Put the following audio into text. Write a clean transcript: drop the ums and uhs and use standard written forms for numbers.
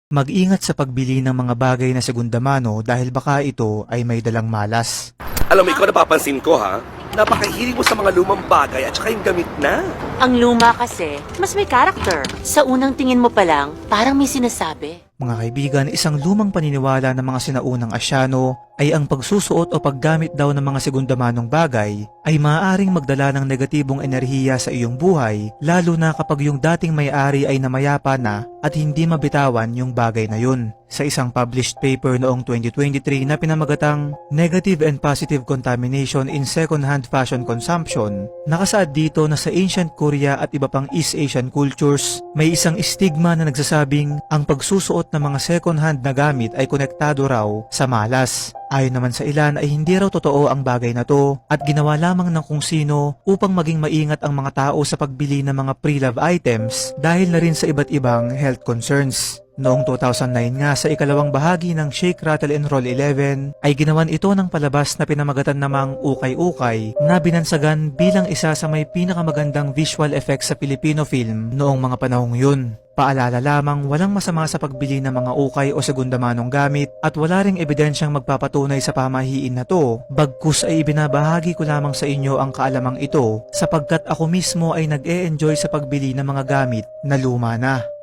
Mag-ingat sa pagbili ng mga bagay na segunda mano dahil baka ito ay may dalang malas. Alam mo, ikaw napapansin ko ha, napakahilig mo sa mga lumang bagay at saka yung gamit na. Ang luma kasi, mas may character. Sa unang tingin mo pa lang, parang may sinasabi. Mga kaibigan, isang lumang paniniwala ng mga sinaunang Asyano ay ang pagsusuot o paggamit daw ng mga segundamanong bagay ay maaaring magdala ng negatibong enerhiya sa iyong buhay, lalo na kapag yung dating may-ari ay namayapa na at hindi mabitawan yung bagay na yun. Sa isang published paper noong 2023 na pinamagatang Negative and Positive Contamination in Second-Hand Fashion Consumption, nakasaad dito na sa ancient Korea at iba pang East Asian cultures, may isang stigma na nagsasabing ang pagsusuot ng mga second-hand na gamit ay konektado raw sa malas. Ayon naman sa ilan ay hindi raw totoo ang bagay na to at ginawa lamang ng kung sino upang maging maingat ang mga tao sa pagbili ng mga pre-love items dahil na rin sa iba't ibang health concerns. Noong 2009 nga sa ikalawang bahagi ng Shake, Rattle and Roll 11 ay ginawan ito ng palabas na pinamagatan namang Ukay-Ukay na binansagan bilang isa sa may pinakamagandang visual effects sa Filipino film noong mga panahong yun. Paalala lamang, walang masama sa pagbili ng mga ukay o segundamanong gamit at wala ring ebidensyang magpapatunay sa pamahiin na to, bagkus ay ibinabahagi ko lamang sa inyo ang kaalamang ito sapagkat ako mismo ay nag-e-enjoy sa pagbili ng mga gamit na luma na.